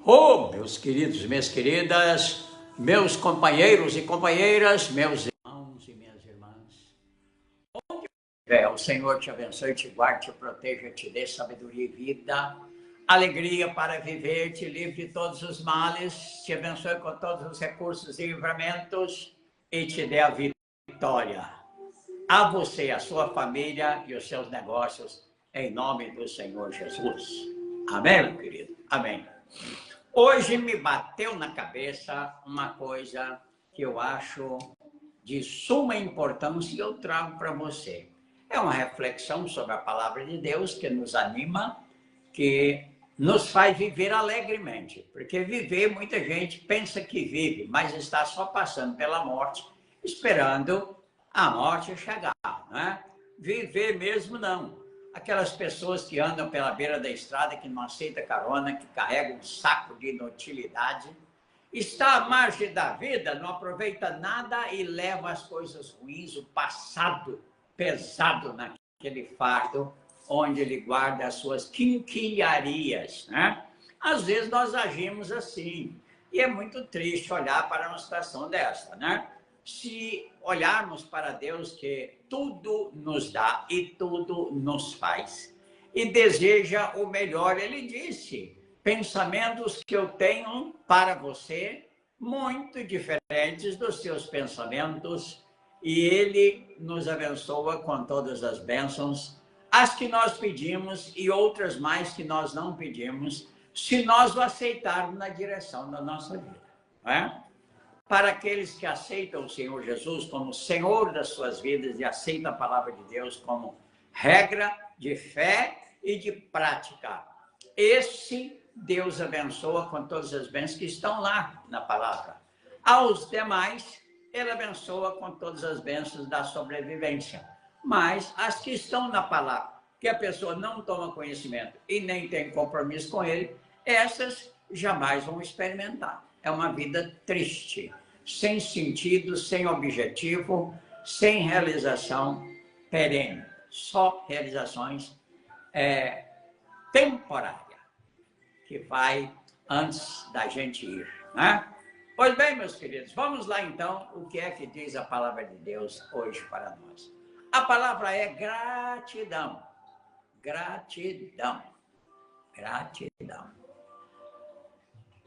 Oh, meus queridos, minhas queridas, meus companheiros e companheiras, meus irmãos e minhas irmãs. O Senhor te abençoe, te guarde, te proteja, te dê sabedoria e vida, alegria para viver, te livre de todos os males, te abençoe com todos os recursos e livramentos e te dê a vitória. A você, a sua família e os seus negócios, em nome do Senhor Jesus. Amém, meu querido? Amém. Hoje me bateu na cabeça uma coisa que eu acho de suma importância e eu trago para você. É uma reflexão sobre a palavra de Deus que nos anima, que nos faz viver alegremente. Porque viver, muita gente pensa que vive, mas está só passando pela morte, esperando a morte chegar, né? Viver mesmo não. Aquelas pessoas que andam pela beira da estrada, que não aceita carona, que carregam um saco de inutilidade, está à margem da vida, não aproveita nada e leva as coisas ruins, o passado pesado naquele fardo, onde ele guarda as suas quinquilharias, né? Às vezes nós agimos assim, e é muito triste olhar para uma situação dessa, né? Se olharmos para Deus, que tudo nos dá e tudo nos faz, e deseja o melhor, ele disse: pensamentos que eu tenho para você, muito diferentes dos seus pensamentos, e ele nos abençoa com todas as bênçãos, as que nós pedimos e outras mais que nós não pedimos, se nós o aceitarmos na direção da nossa vida, não é? Para aqueles que aceitam o Senhor Jesus como Senhor das suas vidas e aceitam a palavra de Deus como regra de fé e de prática, esse Deus abençoa com todas as bênçãos que estão lá na palavra. Aos demais, ele abençoa com todas as bênçãos da sobrevivência. Mas as que estão na palavra, que a pessoa não toma conhecimento e nem tem compromisso com ele, essas jamais vão experimentar. É uma vida triste, sem sentido, sem objetivo, sem realização perene. Só realizações temporárias, que vai antes da gente ir, né? Pois bem, meus queridos, vamos lá então, o que é que diz a palavra de Deus hoje para nós. A palavra é gratidão. Gratidão. Gratidão.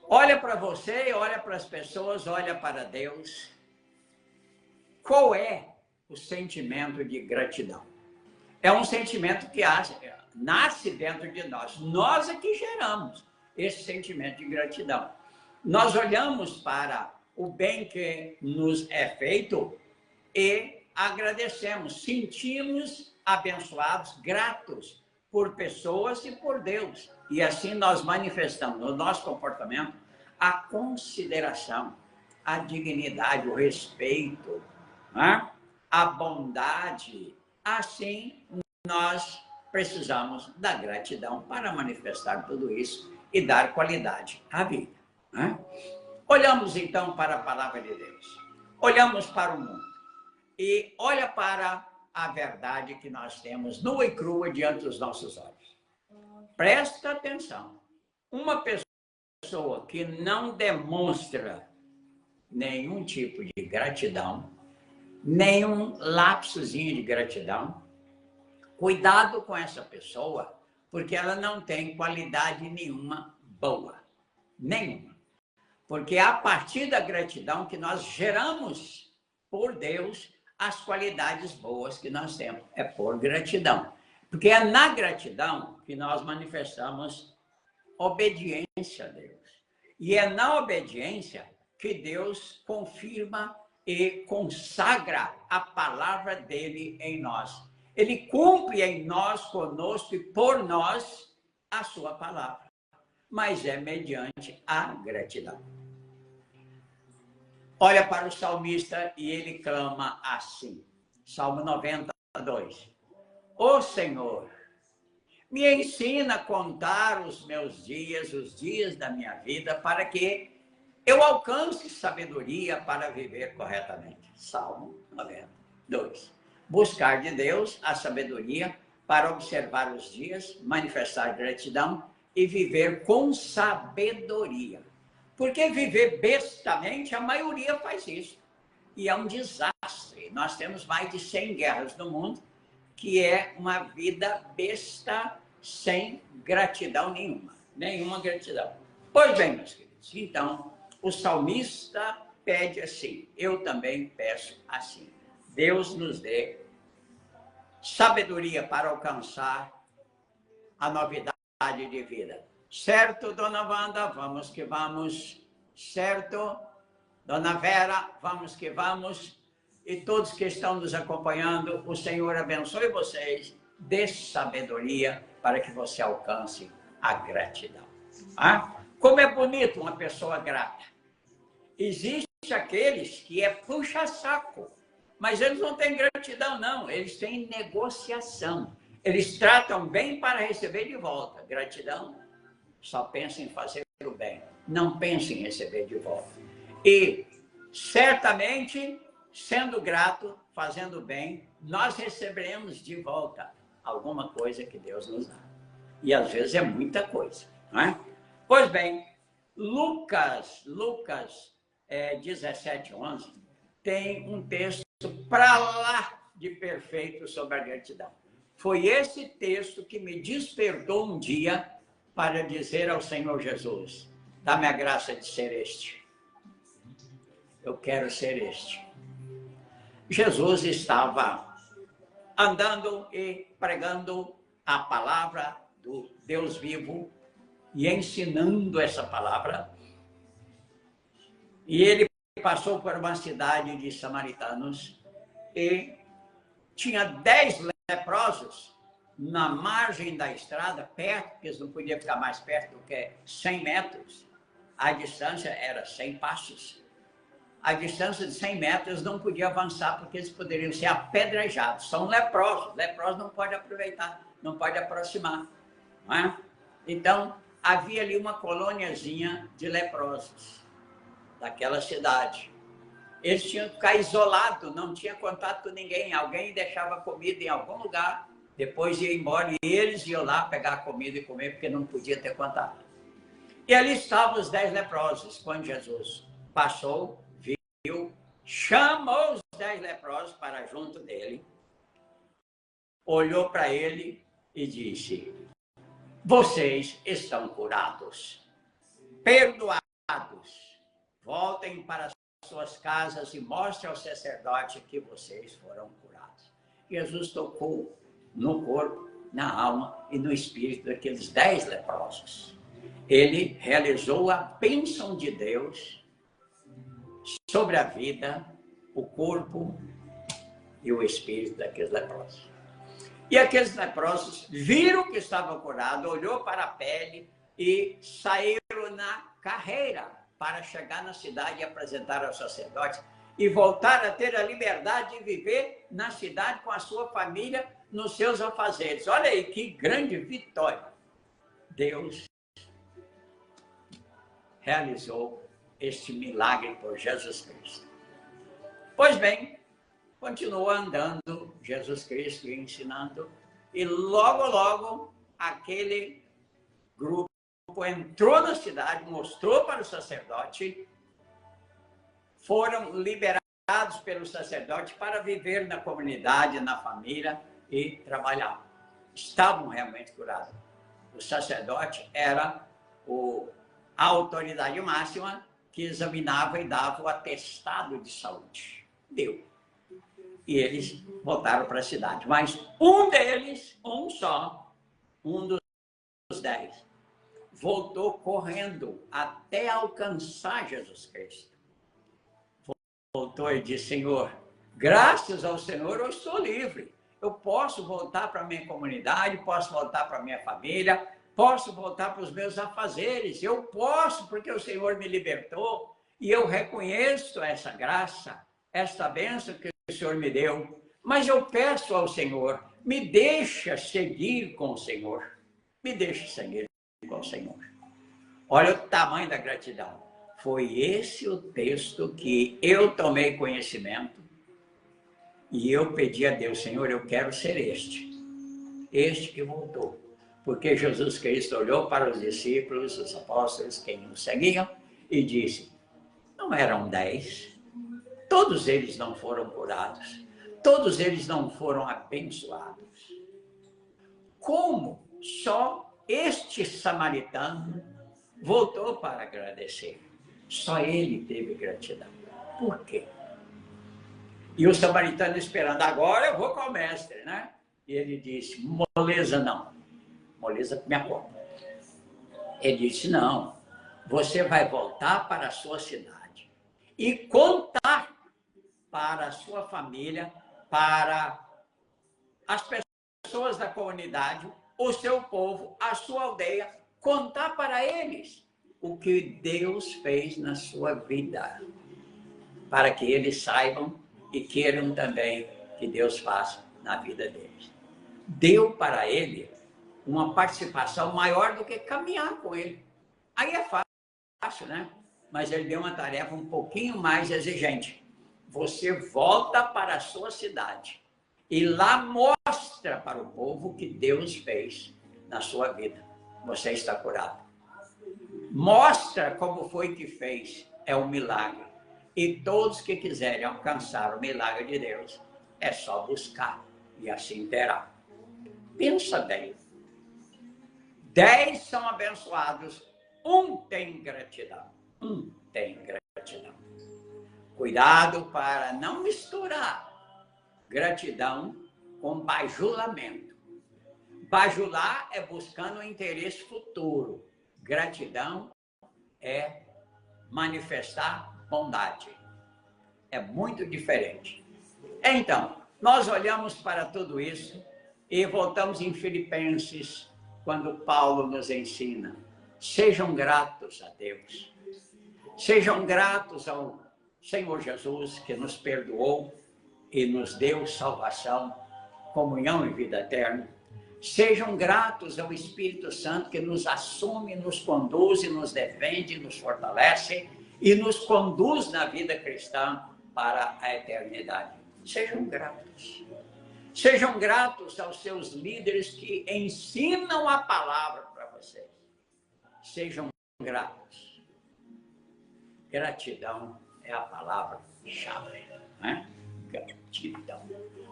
Olha para você, olha para as pessoas, olha para Deus. Qual é o sentimento de gratidão? É um sentimento que nasce dentro de nós. Nós é que geramos esse sentimento de gratidão. Nós olhamos para o bem que nos é feito e agradecemos, sentimos abençoados, gratos por pessoas e por Deus. E assim nós manifestamos no nosso comportamento a consideração, a dignidade, o respeito, né? A bondade. Assim, nós precisamos da gratidão para manifestar tudo isso e dar qualidade à vida, né? Olhamos então para a palavra de Deus, olhamos para o mundo e olha para a verdade que nós temos nua e crua diante dos nossos olhos. Presta atenção, uma pessoa que não demonstra nenhum tipo de gratidão, nenhum lapsozinho de gratidão, cuidado com essa pessoa, porque ela não tem qualidade nenhuma boa. Nenhuma. Porque é a partir da gratidão que nós geramos por Deus as qualidades boas que nós temos. É por gratidão. Porque é na gratidão que nós manifestamos obediência a Deus. E é na obediência que Deus confirma e consagra a palavra dele em nós. Ele cumpre em nós, conosco e por nós a sua palavra. Mas é mediante a gratidão. Olha para o salmista e ele clama assim. Salmo 92. Ó Senhor, me ensina a contar os meus dias, os dias da minha vida, para que eu alcance sabedoria para viver corretamente. Salmo 92. Buscar de Deus a sabedoria para observar os dias, manifestar gratidão e viver com sabedoria. Porque viver bestamente, a maioria faz isso. E é um desastre. Nós temos mais de 100 guerras no mundo, que é uma vida besta sem gratidão nenhuma. Nenhuma gratidão. Pois bem, meus queridos, então, o salmista pede assim, eu também peço assim. Deus nos dê sabedoria para alcançar a novidade de vida. Certo, dona Wanda? Vamos que vamos. Certo, dona Vera? Vamos que vamos. E todos que estão nos acompanhando, o Senhor abençoe vocês, dê sabedoria para que você alcance a gratidão. Ah? Como é bonito uma pessoa grata. Existem aqueles que é puxa-saco, mas eles não têm gratidão, não. Eles têm negociação. Eles tratam bem para receber de volta. Gratidão, só pensa em fazer o bem. Não pensa em receber de volta. E, certamente, sendo grato, fazendo bem, nós receberemos de volta alguma coisa que Deus nos dá. E, às vezes, é muita coisa. Não é? Pois bem, Lucas 17:11, tem um texto para lá de perfeito sobre a gratidão. Foi esse texto que me despertou um dia para dizer ao Senhor Jesus, dá-me a graça de ser este. Eu quero ser este. Jesus estava andando e pregando a palavra do Deus vivo e ensinando essa palavra. E ele passou por uma cidade de samaritanos e tinha 10 leprosos na margem da estrada, perto, porque eles não podiam ficar mais perto do que 100 metros. A distância era 100 passos. A distância de 100 metros não podia avançar porque eles poderiam ser apedrejados. São leprosos. Leprosos não podem aproveitar, não podem aproximar. Não é? Então, havia ali uma colôniazinha de leprosos daquela cidade. Eles tinham que ficar isolados, não tinha contato com ninguém. Alguém deixava comida em algum lugar, depois ia embora e eles iam lá pegar a comida e comer, porque não podia ter contato. E ali estavam os 10 leprosos, quando Jesus passou, viu, chamou os 10 leprosos para junto dele, olhou para ele e disse, vocês estão curados, perdoados, voltem para suas casas e mostrem ao sacerdote que vocês foram curados. Jesus tocou no corpo, na alma e no espírito daqueles 10 leprosos. Ele realizou a bênção de Deus sobre a vida, o corpo e o espírito daqueles leprosos. E aqueles leprosos viram que estavam curados, olhou para a pele e saíram na carreira para chegar na cidade e apresentar ao sacerdote e voltar a ter a liberdade de viver na cidade com a sua família, nos seus afazeres. Olha aí que grande vitória. Deus realizou este milagre por Jesus Cristo. Pois bem, continuou andando Jesus Cristo ensinando e logo aquele grupo entrou na cidade, mostrou para o sacerdote, foram liberados pelo sacerdote para viver na comunidade, na família e trabalhar. Estavam realmente curados. O sacerdote era a autoridade máxima que examinava e dava o atestado de saúde. Deu. E eles voltaram para a cidade. Mas um deles, um dos 10, voltou correndo até alcançar Jesus Cristo. Voltou e disse, Senhor, graças ao Senhor eu estou livre. Eu posso voltar para a minha comunidade, posso voltar para a minha família, posso voltar para os meus afazeres. Eu posso, porque o Senhor me libertou e eu reconheço essa graça, esta bênção que o Senhor me deu. Mas eu peço ao Senhor, me deixa seguir com o Senhor. Me deixa seguir com o Senhor. Olha o tamanho da gratidão. Foi esse o texto que eu tomei conhecimento e eu pedi a Deus, Senhor, eu quero ser este que voltou. Porque Jesus Cristo olhou para os discípulos, os apóstolos, quem o seguiam, e disse, não eram 10, todos eles não foram curados, todos eles não foram abençoados. Como só este samaritano voltou para agradecer? Só ele teve gratidão. Por quê? E o samaritano esperando, agora eu vou com o mestre, né? E ele disse, moleza não. Moleza minha conta. Ele disse, não, você vai voltar para a sua cidade e contar para a sua família, para as pessoas da comunidade, o seu povo, a sua aldeia, contar para eles o que Deus fez na sua vida, para que eles saibam e queiram também que Deus faça na vida deles. Deu para ele uma participação maior do que caminhar com ele. Aí é fácil, né? Mas ele deu uma tarefa um pouquinho mais exigente. Você volta para a sua cidade e lá mostra para o povo o que Deus fez na sua vida. Você está curado. Mostra como foi que fez. É um milagre. E todos que quiserem alcançar o milagre de Deus, é só buscar e assim terá. Pensa bem. 10 são abençoados, um tem gratidão. Um tem gratidão. Cuidado para não misturar gratidão com bajulamento. Bajular é buscando um interesse futuro. Gratidão é manifestar bondade. É muito diferente. Então, nós olhamos para tudo isso e voltamos em Filipenses, quando Paulo nos ensina, sejam gratos a Deus. Sejam gratos ao Senhor Jesus, que nos perdoou e nos deu salvação, comunhão e vida eterna. Sejam gratos ao Espírito Santo, que nos assume, nos conduz, nos defende, nos fortalece e nos conduz na vida cristã para a eternidade. Sejam gratos. Sejam gratos aos seus líderes que ensinam a palavra para vocês. Sejam gratos. Gratidão é a palavra-chave, né? Gratidão.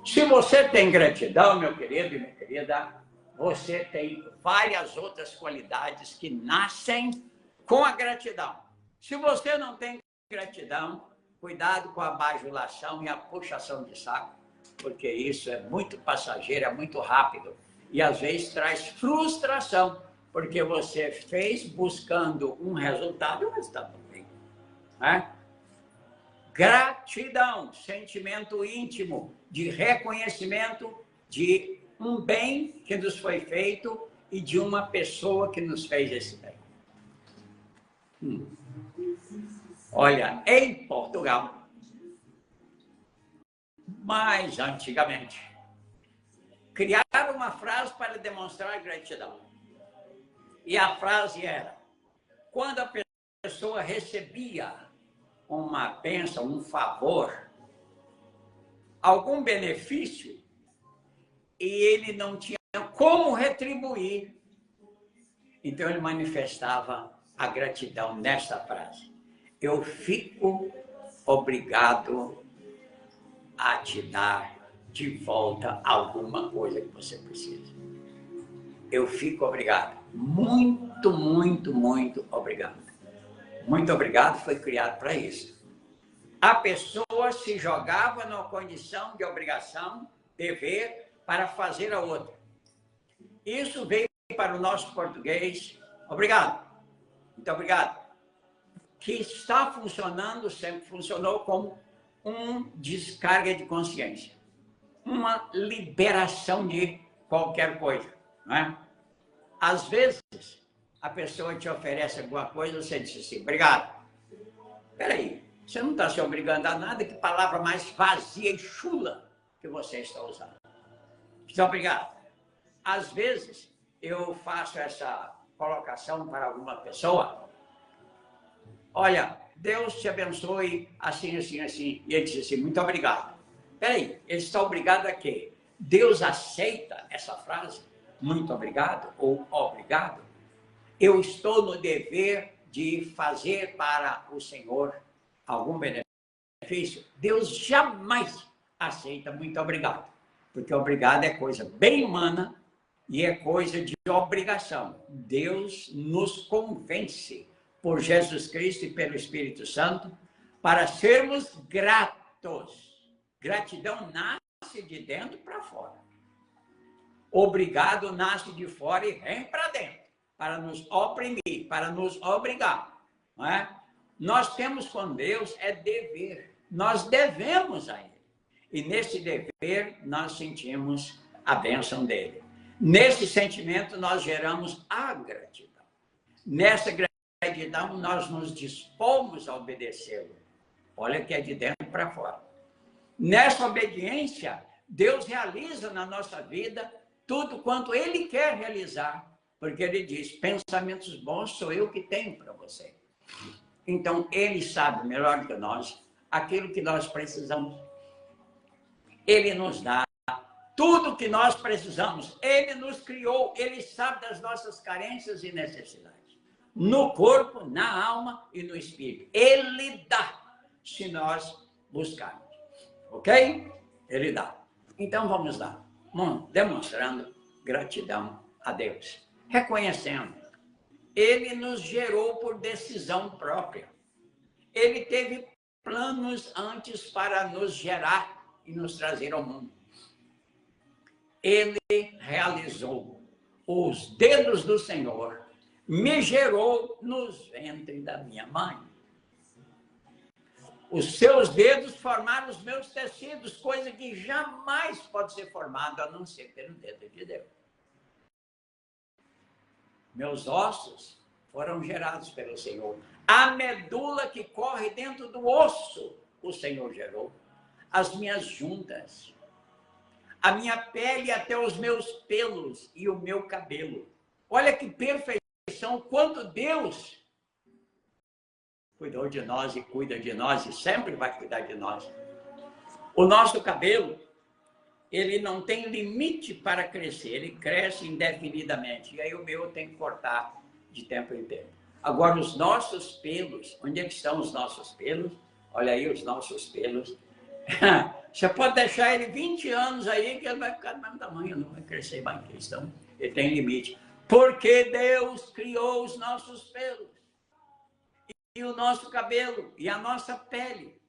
Se você tem gratidão, meu querido e minha querida, você tem várias outras qualidades que nascem com a gratidão. Se você não tem gratidão, cuidado com a bajulação e a puxação de saco, porque isso é muito passageiro, é muito rápido. E às vezes traz frustração, porque você fez buscando um resultado, mas está tudo bem. Né? Gratidão, sentimento íntimo de reconhecimento de um bem que nos foi feito e de uma pessoa que nos fez esse bem. Olha, em Portugal, mais antigamente, criaram uma frase para demonstrar gratidão. E a frase era, quando a pessoa recebia uma bênção, um favor, algum benefício, e ele não tinha como retribuir, então ele manifestava a gratidão nesta frase. Eu fico obrigado a te dar de volta alguma coisa que você precisa. Eu fico obrigado. Muito, muito, muito obrigado. Muito obrigado foi criado para isso. A pessoa se jogava numa condição de obrigação, dever, para fazer a outra. Isso veio para o nosso português. Obrigado. Muito obrigado. Que está funcionando, sempre funcionou como uma descarga de consciência. Uma liberação de qualquer coisa. Não é? Às vezes, a pessoa te oferece alguma coisa, você diz assim, obrigado. Espera aí, você não está se obrigando a nada, que palavra mais vazia e chula que você está usando. Muito obrigado. Às vezes, eu faço essa colocação para alguma pessoa, olha, Deus te abençoe, assim, assim, assim. E ele diz assim, muito obrigado. Espera aí, ele está obrigado a quê? Deus aceita essa frase? muito obrigado ou obrigado, eu estou no dever de fazer para o Senhor algum benefício. Deus jamais aceita muito obrigado, porque obrigado é coisa bem humana e é coisa de obrigação. Deus nos convence por Jesus Cristo e pelo Espírito Santo para sermos gratos. Gratidão nasce de dentro para fora. Obrigado nasce de fora e vem para dentro, para nos oprimir, para nos obrigar. Não é? Nós temos com Deus é dever. Nós devemos a Ele. E nesse dever nós sentimos a bênção dele. Nesse sentimento nós geramos a gratidão. Nessa gratidão nós nos dispomos a obedecê-lo. Olha que é de dentro para fora. Nessa obediência, Deus realiza na nossa vida tudo quanto Ele quer realizar. Porque Ele diz, pensamentos bons sou eu que tenho para você. Então, Ele sabe melhor que nós aquilo que nós precisamos. Ele nos dá tudo que nós precisamos. Ele nos criou, Ele sabe das nossas carências e necessidades. No corpo, na alma e no espírito. Ele dá, se nós buscarmos. Ok? Ele dá. Então vamos lá. Demonstrando gratidão a Deus. Reconhecendo. Ele nos gerou por decisão própria. Ele teve planos antes para nos gerar e nos trazer ao mundo. Ele realizou os dedos do Senhor, me gerou nos ventres da minha mãe. Os seus dedos formaram os meus tecidos, coisa que jamais pode ser formada a não ser pelo dedo de Deus. Meus ossos foram gerados pelo Senhor. A medula que corre dentro do osso, o Senhor gerou. As minhas juntas, a minha pele até os meus pelos e o meu cabelo. Olha que perfeição, quanto Deus cuidou de nós e cuida de nós e sempre vai cuidar de nós. O nosso cabelo, ele não tem limite para crescer, ele cresce indefinidamente. E aí o meu tem que cortar de tempo em tempo. Agora, os nossos pelos, onde é que estão os nossos pelos? Olha aí os nossos pelos. Você pode deixar ele 20 anos aí, que ele vai ficar do mesmo tamanho, não vai crescer mais que isso. Então, ele tem limite. Porque Deus criou os nossos pelos, e o nosso cabelo, e a nossa pele.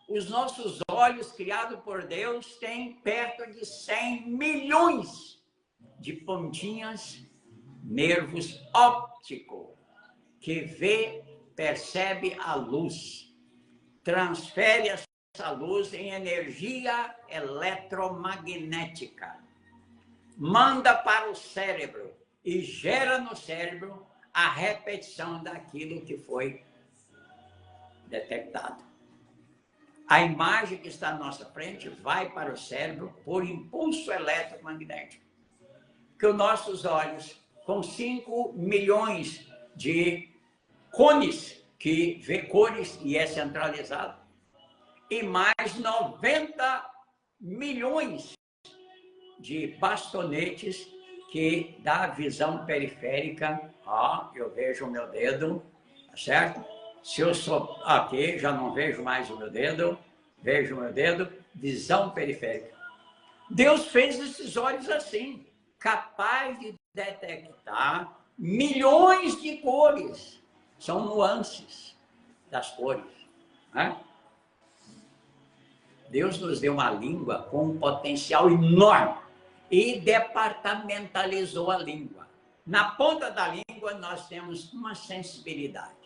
Os nossos olhos, criados por Deus, têm perto de 100 milhões de pontinhas, nervos ópticos, que vê, percebe a luz, transfere essa luz em energia eletromagnética, manda para o cérebro e gera no cérebro a repetição daquilo que foi detectado. A imagem que está à nossa frente vai para o cérebro por impulso eletromagnético. Que os nossos olhos, com 5 milhões de cones, que vê cores e é centralizado, e mais 90 milhões de bastonetes que dá visão periférica. Ó, eu vejo o meu dedo, tá certo? Se eu sou aqui, já não vejo mais o meu dedo, vejo o meu dedo, visão periférica. Deus fez esses olhos assim, capaz de detectar milhões de cores. São nuances das cores, né? Deus nos deu uma língua com um potencial enorme e departamentalizou a língua. Na ponta da língua nós temos uma sensibilidade.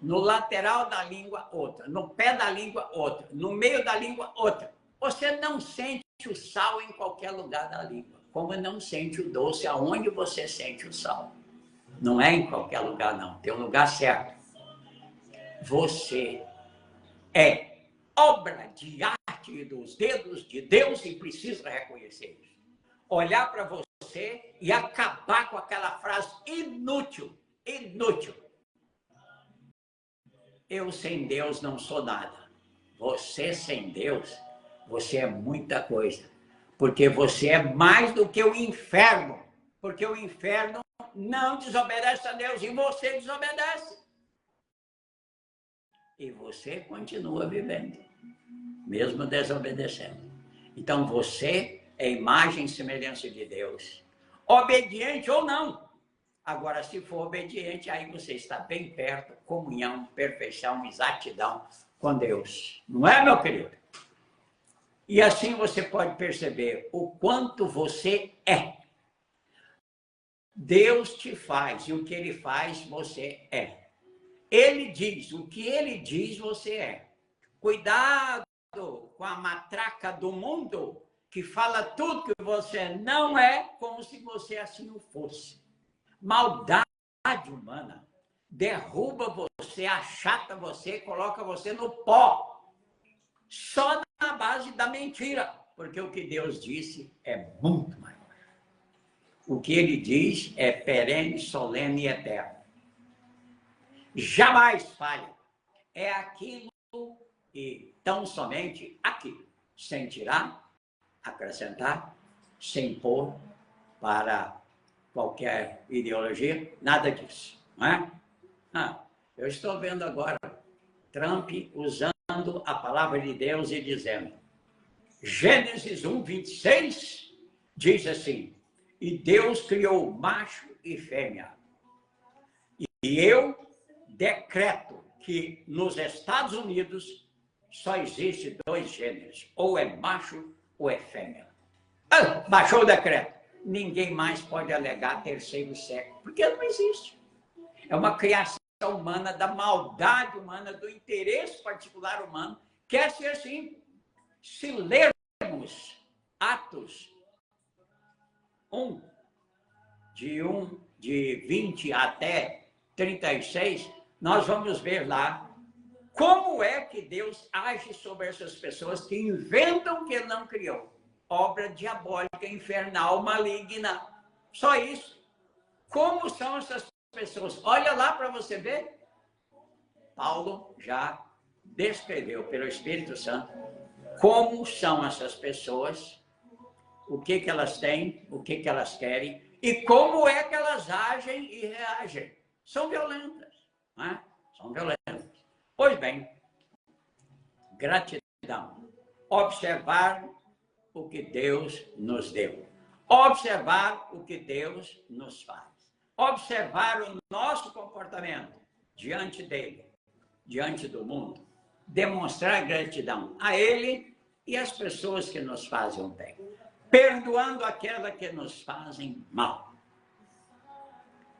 No lateral da língua, outra. No pé da língua, outra. No meio da língua, outra. Você não sente o sal em qualquer lugar da língua, como não sente o doce aonde você sente o sal. Não é em qualquer lugar, não. Tem um lugar certo. Você é obra de arte dos dedos de Deus e precisa reconhecer isso. Olhar para você e acabar com aquela frase inútil, inútil. Eu sem Deus não sou nada. Você sem Deus, você é muita coisa. Porque você é mais do que o inferno Porque o inferno não desobedece a Deus e você desobedece. E você continua vivendo, mesmo desobedecendo. Então você é imagem e semelhança de Deus, obediente ou não. Agora, se for obediente, aí você está bem perto, comunhão, perfeição, exatidão com Deus. Não é, meu querido? E assim você pode perceber o quanto você é. Deus te faz, e o que Ele faz, você é. Ele diz, o que Ele diz, você é. Cuidado com a matraca do mundo, que fala tudo que você não é, como se você assim o fosse. Maldade humana derruba você, achata você, coloca você no pó. Só na base da mentira. Porque o que Deus disse é muito maior. O que Ele diz é perene, solene e eterno. Jamais falha. É aquilo e tão somente aquilo. Sem tirar, acrescentar, sem pôr para qualquer ideologia, nada disso. Não é? Eu estou vendo agora Trump usando a palavra de Deus e dizendo, Gênesis 1, 26, diz assim, e Deus criou macho e fêmea. E eu decreto que nos Estados Unidos só existe 2 gêneros, ou é macho ou é fêmea. Baixou o decreto. Ninguém mais pode alegar terceiro sexo, porque não existe. É uma criação humana, da maldade humana, do interesse particular humano. Quer ser assim. Se lermos Atos 1, de 20 até 36, nós vamos ver lá como é que Deus age sobre essas pessoas que inventam que Ele não criou. Obra diabólica, infernal, maligna. Só isso. Como são essas pessoas? Olha lá para você ver. Paulo já descreveu pelo Espírito Santo como são essas pessoas, o que elas têm, o que elas querem e como é que elas agem e reagem. São violentas, não é? São violentas. Pois bem, gratidão. Observar o que Deus nos deu. Observar o que Deus nos faz. Observar o nosso comportamento diante dele, diante do mundo. Demonstrar gratidão a ele e às pessoas que nos fazem bem. Perdoando aquelas que nos fazem mal.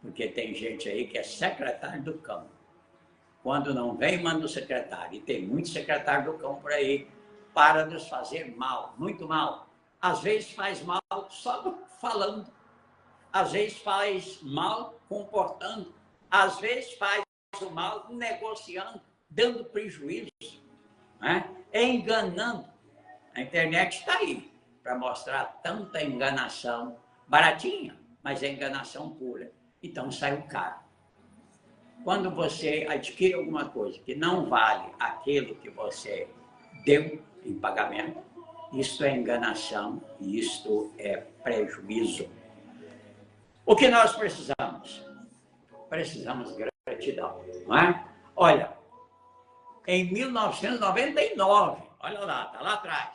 Porque tem gente aí que é secretário do cão. Quando não vem, manda o secretário. E tem muito secretário do cão por aí para nos fazer mal, muito mal. Às vezes faz mal só falando. Às vezes faz mal comportando. Às vezes faz o mal negociando, dando prejuízo, né? Enganando. A internet está aí para mostrar tanta enganação, baratinha, mas é enganação pura. Então sai caro. Quando você adquire alguma coisa que não vale aquilo que você deu em pagamento, isto é enganação e isto é prejuízo. O que nós precisamos? Precisamos de gratidão, não é? Olha, em 1999, olha lá, está lá atrás,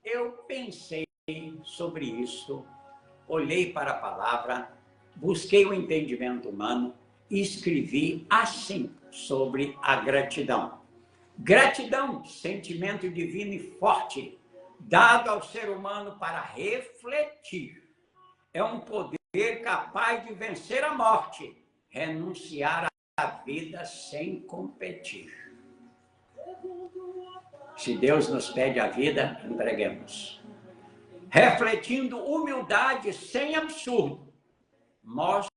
eu pensei sobre isso, olhei para a palavra, busquei o entendimento humano e escrevi assim sobre a gratidão. Gratidão, sentimento divino e forte, dado ao ser humano para refletir. É um poder capaz de vencer a morte, renunciar à vida sem competir. Se Deus nos pede a vida, entreguemos. Refletindo humildade sem absurdo, mostra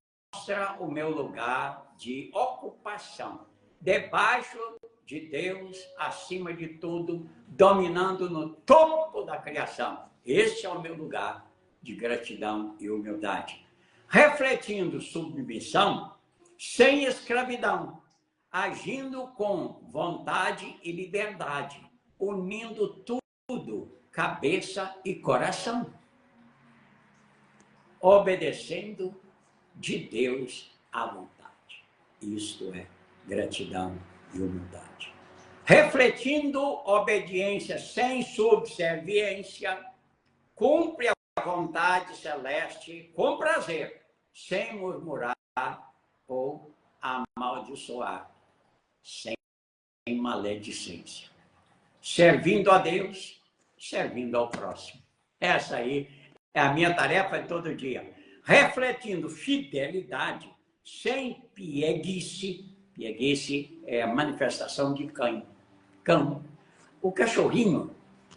o meu lugar de ocupação, debaixo de Deus, acima de tudo, dominando no topo da criação. Esse é o meu lugar de gratidão e humildade. Refletindo submissão sem escravidão, agindo com vontade e liberdade, unindo tudo, cabeça e coração. obedecendo de Deus à vontade. Isto é gratidão e humildade. Refletindo obediência sem subserviência, cumpre a vontade celeste com prazer, sem murmurar ou amaldiçoar, sem maledicência. Servindo a Deus, servindo ao próximo. Essa aí é a minha tarefa de todo dia. Refletindo fidelidade, sem pieguice. Pieguice é a manifestação de cão. O cachorrinho,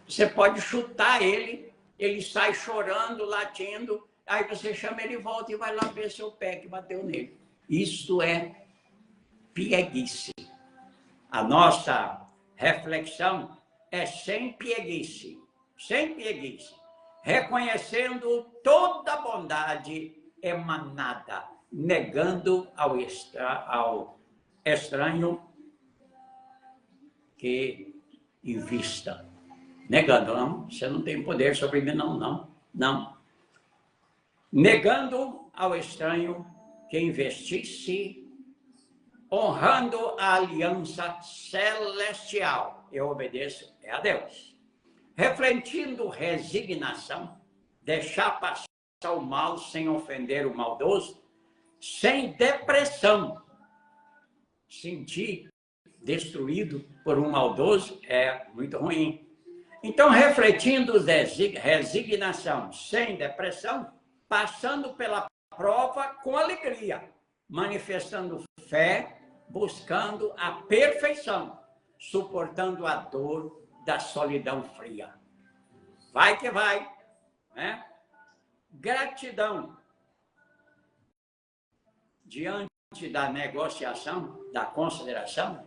você pode chutar ele, ele sai chorando, latindo, aí você chama ele de volta e vai lá ver seu pé que bateu nele. Isto é pieguice. A nossa reflexão é sem pieguice, reconhecendo toda a bondade emanada, negando ao estranho que invista. Negando, não, você não tem poder sobre mim, não. Negando ao estranho que investisse, honrando a aliança celestial. Eu obedeço a Deus. Refletindo resignação, deixar passar o mal sem ofender o maldoso, sem depressão. Sentir destruído por um maldoso é muito ruim. Então, refletindo resignação sem depressão, passando pela prova com alegria, manifestando fé, buscando a perfeição, suportando a dor da solidão fria. Vai que vai, né? Gratidão diante da negociação, da consideração,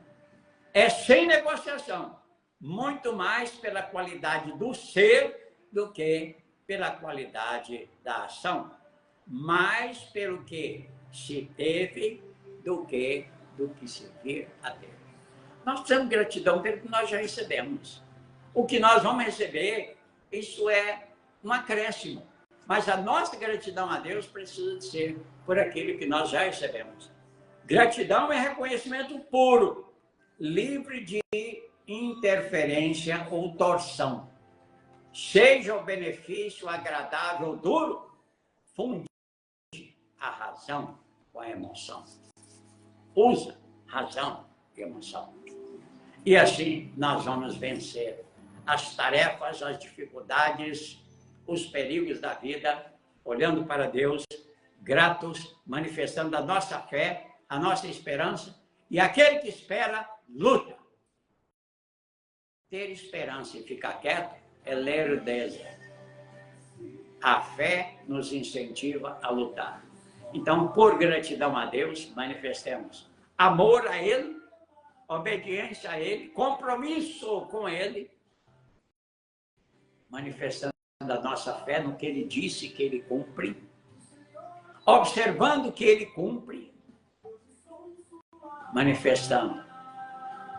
é sem negociação, muito mais pela qualidade do ser do que pela qualidade da ação, mais pelo que se teve do que se vir a ter. Nós precisamos de gratidão pelo que nós já recebemos. O que nós vamos receber, isso é um acréscimo. Mas a nossa gratidão a Deus precisa de ser por aquilo que nós já recebemos. Gratidão é reconhecimento puro, livre de interferência ou torção. Seja o benefício agradável ou duro, funde a razão com a emoção. Usa razão e emoção. E assim nós vamos vencer as tarefas, as dificuldades, os perigos da vida, olhando para Deus, gratos, manifestando a nossa fé, a nossa esperança, e aquele que espera, luta. Ter esperança e ficar quieto é lerdeza. A fé nos incentiva a lutar. Então, por gratidão a Deus, manifestemos amor a Ele, obediência a Ele, compromisso com Ele, manifestando a nossa fé no que Ele disse que Ele cumpre, observando que Ele cumpre, manifestando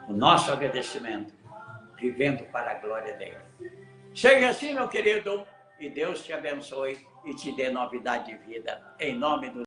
o nosso agradecimento, vivendo para a glória dEle. Seja assim, meu querido, e Deus te abençoe e te dê novidade de vida, em nome do